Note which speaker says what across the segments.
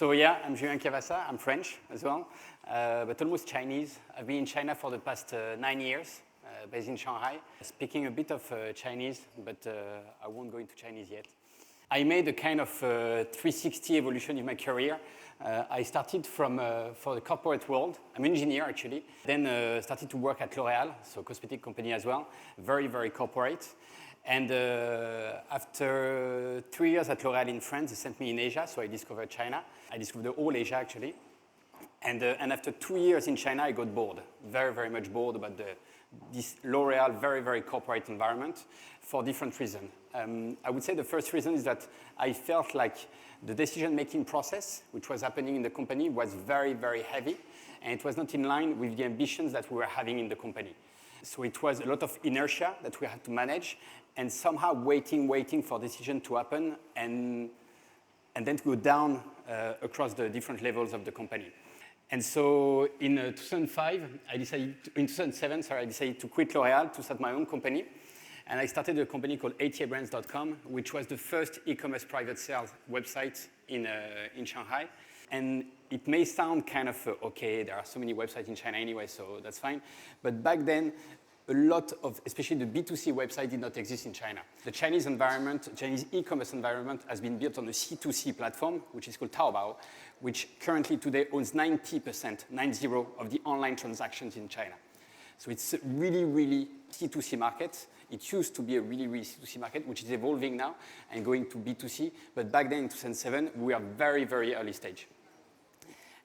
Speaker 1: So yeah, I'm Julien Chiavassa. I'm French as well, but almost Chinese. I've been in China for the past 9 years, based in Shanghai, speaking a bit of Chinese, but I won't go into Chinese yet. I made a kind of 360 evolution in my career. I started for the corporate world. I'm an engineer, actually. Then started to work at L'Oréal, so cosmetic company as well, very, very corporate. And after 3 years at L'Oréal in France, they sent me in Asia, so I discovered China. I discovered the whole Asia, actually. And after 2 years in China, I got bored, very, very much bored about this L'Oréal very, very corporate environment for different reasons. I would say the first reason is that I felt like the decision-making process, which was happening in the company, was very, very heavy, and it was not in line with the ambitions that we were having in the company. So it was a lot of inertia that we had to manage, and somehow waiting for decision to happen, and then to go down across the different levels of the company. And so in 2007, I decided to quit L'Oréal to start my own company. And I started a company called HOTR.com, which was the first e-commerce private sales website in Shanghai. And it may sound kind of, okay, there are so many websites in China anyway, so that's fine. But back then, a lot of, especially the B2C website, did not exist in China. The Chinese environment, Chinese e-commerce environment, has been built on a C2C platform, which is called Taobao, which currently today owns 90%, 90, of the online transactions in China. So it's a really, really C2C market. It used to be a really, really C2C market, which is evolving now and going to B2C. But back then in 2007, we are very, very early stage.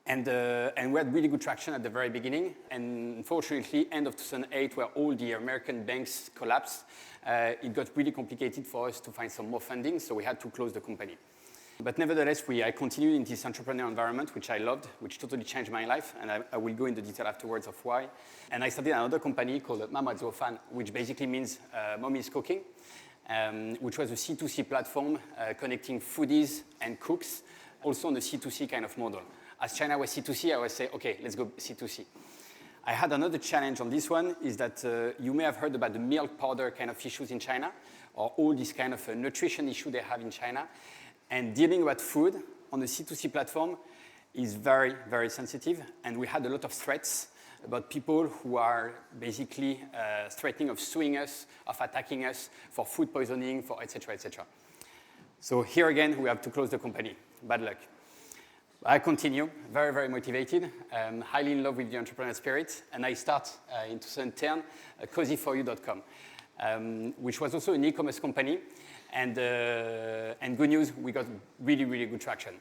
Speaker 1: And we had really good traction at the very beginning. And unfortunately, end of 2008, where all the American banks collapsed, it got really complicated for us to find some more funding, so we had to close the company. But nevertheless, I continued in this entrepreneurial environment, which I loved, which totally changed my life, and I will go into detail afterwards of why. And I started another company called Mama Fan, which basically means Mommy is Cooking, which was a C2C platform connecting foodies and cooks, also on the C2C kind of model. As China was C2C, I would say, okay, let's go C2C. I had another challenge on this one, is that you may have heard about the milk powder kind of issues in China, or all this kind of nutrition issue they have in China. And dealing with food on the C2C platform is very, very sensitive. And we had a lot of threats about people who are basically threatening of suing us, of attacking us for food poisoning, for et cetera, et cetera. So here again, we have to close the company. Bad luck. I continue, very, very motivated, highly in love with the entrepreneurial spirit. And I start in 2010, cozyforyou.com, which was also an e-commerce company. And good news, we got really, really good traction.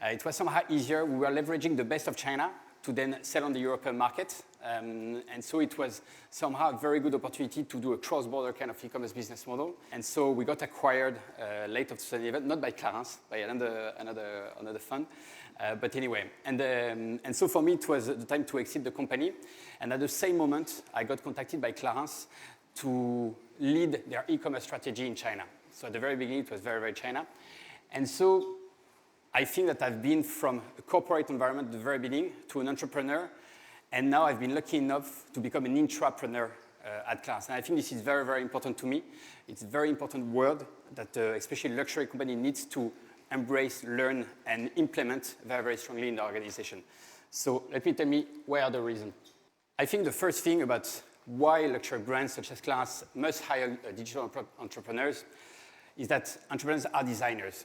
Speaker 1: It was somehow easier. We were leveraging the best of China to then sell on the European market. And so it was somehow a very good opportunity to do a cross-border kind of e-commerce business model. And so we got acquired late of 2011, not by Clarins, by another fund. But anyway, and so for me, it was the time to exit the company. And at the same moment, I got contacted by Clarins to lead their e-commerce strategy in China. So at the very beginning, it was very, very China. And so I think that I've been from a corporate environment at the very beginning to an entrepreneur. And now I've been lucky enough to become an intrapreneur at Clarins. And I think this is very, very important to me. It's a very important word that especially luxury company needs to embrace, learn, and implement very, very strongly in the organization. So let me tell me, where are the reasons? I think the first thing about why luxury brands such as Clarins must hire digital entrepreneurs is that entrepreneurs are designers.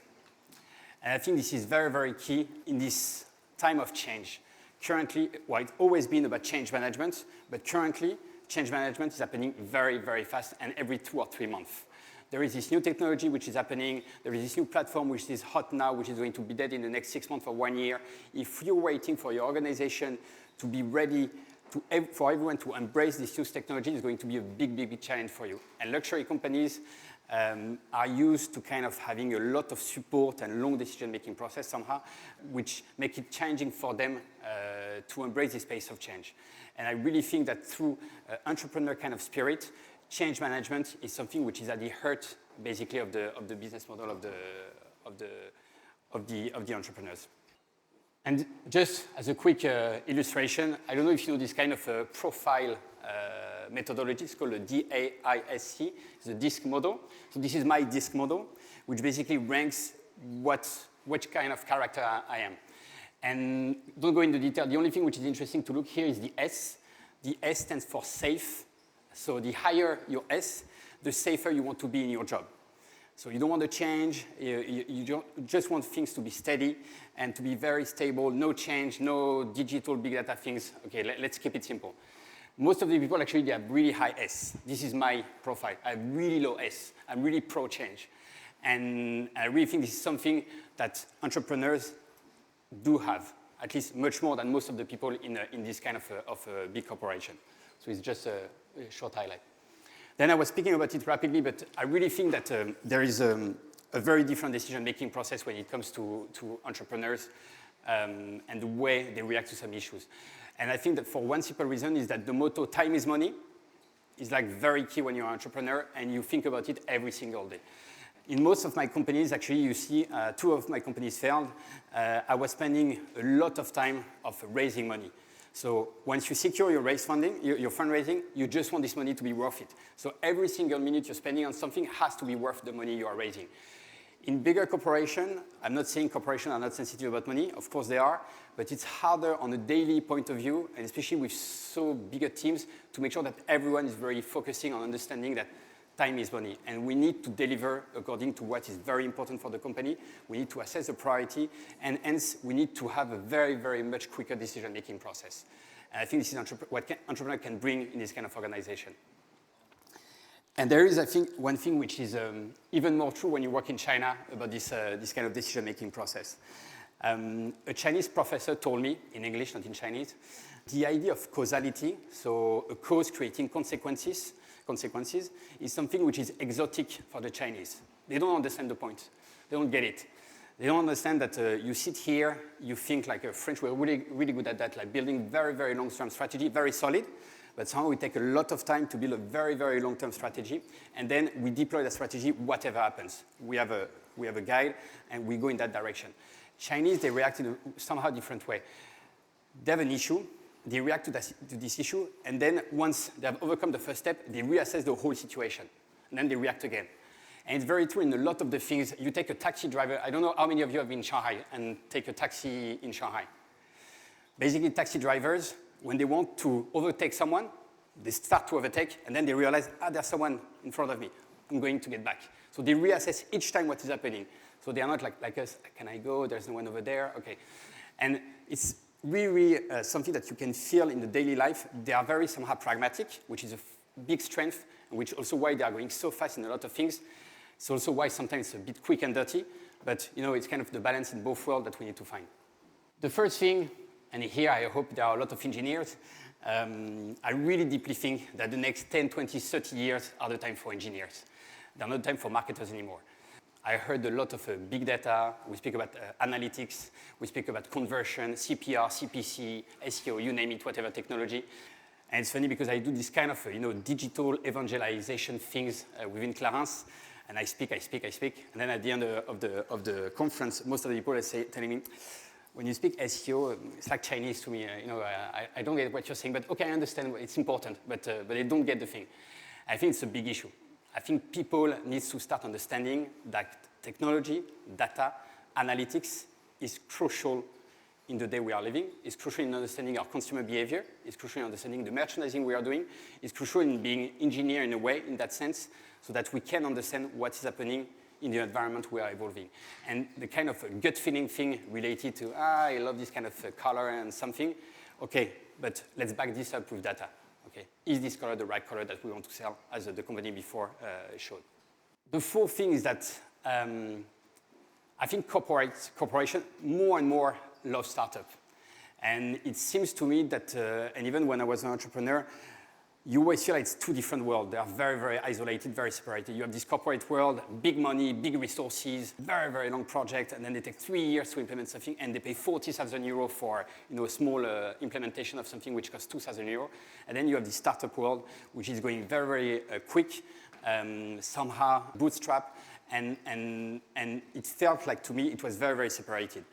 Speaker 1: And I think this is very, very key in this time of change. Currently, well, it's always been about change management, but currently, change management is happening very, very fast and every 2 or 3 months. There is this new technology which is happening. There is this new platform which is hot now, which is going to be dead in the next 6 months or 1 year. If you're waiting for your organization to be ready for everyone to embrace this new technology, it's going to be a big, big, big challenge for you. And luxury companies are used to kind of having a lot of support and long decision-making process somehow, which make it challenging for them to embrace this pace of change. And I really think that through entrepreneur kind of spirit, change management is something which is at the heart, basically, of the business model of the entrepreneurs. And just as a quick illustration, I don't know if you know this kind of profile methodology. It's called the DAISC. It's the DISC model. So this is my DISC model, which basically ranks which kind of character I am. And don't go into detail. The only thing which is interesting to look here is the S. The S stands for safe. So the higher your S, the safer you want to be in your job. So you don't want to change. You just want things to be steady and to be very stable. No change, no digital big data things. Okay, let's keep it simple. Most of the people actually, they have really high S. This is my profile. I have really low S. I'm really pro-change. And I really think this is something that entrepreneurs do have, at least much more than most of the people in this kind of a big corporation. So it's just a short highlight. Then I was speaking about it rapidly, but I really think that there is a very different decision-making process when it comes to entrepreneurs and the way they react to some issues. And I think that for one simple reason is that the motto, time is money, is like very key when you're an entrepreneur and you think about it every single day. In most of my companies, actually, you see 2 of my companies failed. I was spending a lot of time of raising money. So once you secure your raise funding, your fundraising, you just want this money to be worth it. So every single minute you're spending on something has to be worth the money you are raising. In bigger corporations, I'm not saying corporations are not sensitive about money. Of course they are. But it's harder on a daily point of view, and especially with so bigger teams, to make sure that everyone is very focusing on understanding that time is money. And we need to deliver according to what is very important for the company. We need to assess the priority, and hence we need to have a very, very much quicker decision-making process. And I think this is what entrepreneur can bring in this kind of organization. And there is, I think, one thing which is even more true when you work in China about this kind of decision-making process. A Chinese professor told me, in English, not in Chinese, the idea of causality, so a cause creating consequences, is something which is exotic for the Chinese. They don't understand the point. They don't get it. They don't understand that you sit here, you think like a French, we're really, really good at that, like building very, very long-term strategy, very solid, but somehow we take a lot of time to build a very, very long-term strategy, and then we deploy that strategy whatever happens. We have a guide, and we go in that direction. Chinese, they react in a somehow different way. They have an issue, they react to this issue, and then once they have overcome the first step, they reassess the whole situation, and then they react again. And it's very true in a lot of the things. You take a taxi driver, I don't know how many of you have been in Shanghai and take a taxi in Shanghai. Basically, taxi drivers, when they want to overtake someone, they start to overtake, and then they realize, there's someone in front of me. I'm going to get back. So they reassess each time what is happening. So they are not like us, can I go? There's no one over there. Okay. And it's really something that you can feel in the daily life. They are very somehow pragmatic, which is a big strength, and which also why they are going so fast in a lot of things. It's also why sometimes it's a bit quick and dirty, but it's kind of the balance in both worlds that we need to find. The first thing, and here I hope there are a lot of engineers, I really deeply think that the next 10, 20, 30 years are the time for engineers. They're not the time for marketers anymore. I heard a lot of big data. We speak about analytics. We speak about conversion, CPR, CPC, SEO, you name it, whatever technology. And it's funny because I do this kind of digital evangelization things within Clarins. And I speak. And then at the end of the conference, most of the people are telling me, when you speak SEO, it's like Chinese to me. I don't get what you're saying, but okay, I understand. It's important, but they don't get the thing. I think it's a big issue. I think people need to start understanding that technology, data, analytics is crucial in the day we are living. It's crucial in understanding our consumer behavior. It's crucial in understanding the merchandising we are doing. It's crucial in being engineer in a way, in that sense, so that we can understand what is happening in the environment we are evolving. And the kind of gut feeling thing related to, I love this kind of color and something. Okay, but let's back this up with data. Okay, is this color the right color that we want to sell, as the company before showed? The fourth thing is that I think corporations more and more love startup. And it seems to me that, and even when I was an entrepreneur, you always feel like it's two different worlds. They are very, very isolated, very separated. You have this corporate world, big money, big resources, very, very long project, and then they take 3 years to implement something, and they pay 40,000 euros for a small implementation of something which costs 2,000 euros. And then you have the startup world, which is going very, very quick, somehow bootstrap, and it felt like, to me, it was very, very separated.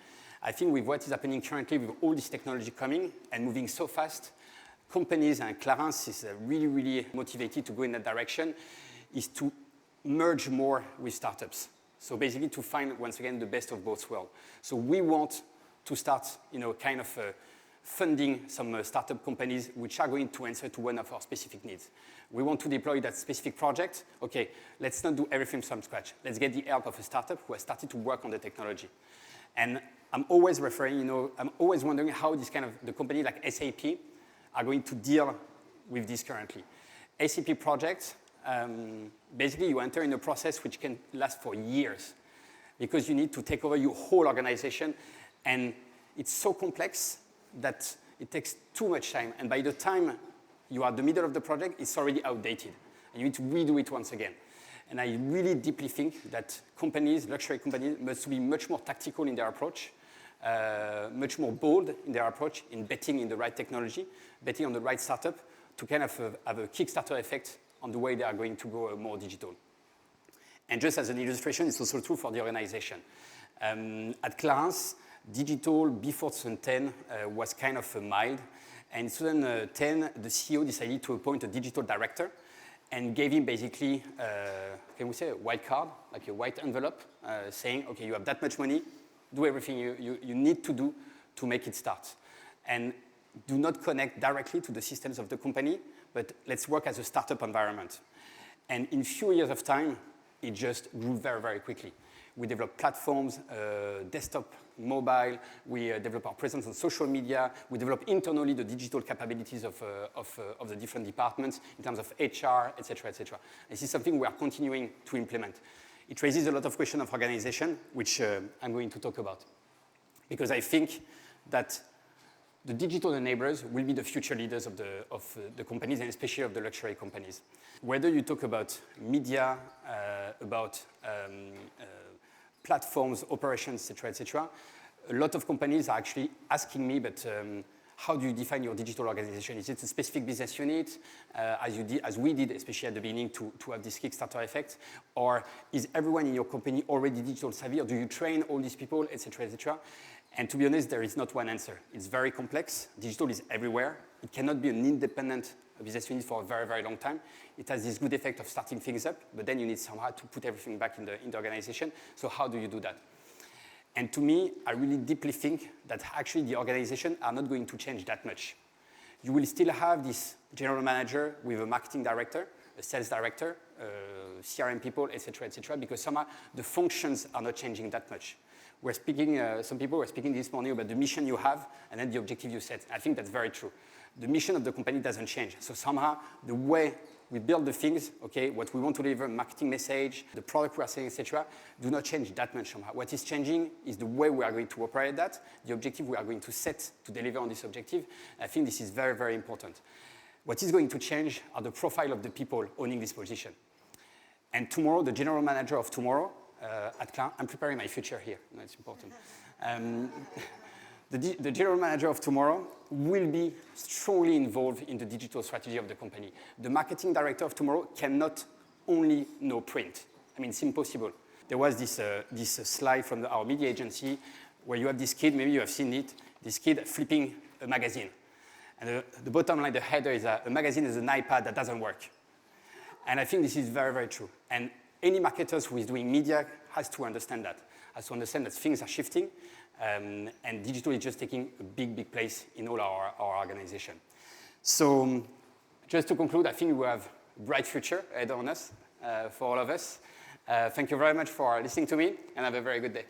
Speaker 1: I think with what is happening currently, with all this technology coming and moving so fast, companies, and Clarins is really, really motivated to go in that direction, is to merge more with startups. So basically to find, once again, the best of both worlds. So we want to start, kind of funding some startup companies which are going to answer to one of our specific needs. We want to deploy that specific project. Okay, let's not do everything from scratch. Let's get the help of a startup who has started to work on the technology. And I'm always referring, I'm always wondering how this kind of, the company like SAP are going to deal with this currently. SAP projects, basically you enter in a process which can last for years because you need to take over your whole organization, and it's so complex that it takes too much time, and by the time you are in the middle of the project, it's already outdated, and you need to redo it once again. And I really deeply think that companies, luxury companies, must be much more tactical in their approach, much more bold in their approach in betting in the right technology, betting on the right startup to kind of have a Kickstarter effect on the way they are going to go more digital. And just as an illustration, it's also true for the organization. At Clarins, digital before 2010 was kind of mild. And in 2010, the CEO decided to appoint a digital director and gave him basically, can we say, a white card, like a white envelope, saying, okay, you have that much money, do everything you need to do to make it start. And do not connect directly to the systems of the company, but let's work as a startup environment. And in a few years of time, it just grew very, very quickly. We developed platforms, desktop, mobile. We developed our presence on social media. We developed internally the digital capabilities of the different departments in terms of HR, et cetera, et cetera. This is something we are continuing to implement. It raises a lot of questions of organization, which I'm going to talk about. Because I think that the digital enablers will be the future leaders of the companies, and especially of the luxury companies. Whether you talk about media, about platforms, operations, et cetera, a lot of companies are actually asking me, but how do you define your digital organization? Is it a specific business unit, as we did, especially at the beginning, to have this Kickstarter effect? Or is everyone in your company already digital savvy, or do you train all these people, et cetera, et cetera? And to be honest, there is not one answer. It's very complex. Digital is everywhere. It cannot be an independent business unit for a very, very long time. It has this good effect of starting things up, but then you need somehow to put everything back in the organization. So how do you do that? And to me, I really deeply think that actually the organization are not going to change that much. You will still have this general manager with a marketing director, a sales director, CRM people, et cetera, because somehow the functions are not changing that much. We're speaking, some people were speaking this morning about the mission you have and then the objective you set. I think that's very true. The mission of the company doesn't change. So somehow the way we build the things, okay, what we want to deliver, marketing message, the product we are selling, etc., do not change that much somehow. What is changing is the way we are going to operate that, the objective we are going to set to deliver on this objective. I think this is very, very important. What is going to change are the profile of the people owning this position. And tomorrow, the general manager of tomorrow, at Clarins, I'm preparing my future here. No, it's important. The general manager of tomorrow will be strongly involved in the digital strategy of the company. The marketing director of tomorrow cannot only know print. I mean, it's impossible. There was this slide from our media agency where you have this kid, maybe you have seen it, this kid flipping a magazine. And the bottom line, the header is a magazine is an iPad that doesn't work. And I think this is very, very true. And any marketer who is doing media has to understand that, things are shifting, and digital is just taking a big, big place in all our organization. So just to conclude, I think we have a bright future ahead of us for all of us. Thank you very much for listening to me, and have a very good day.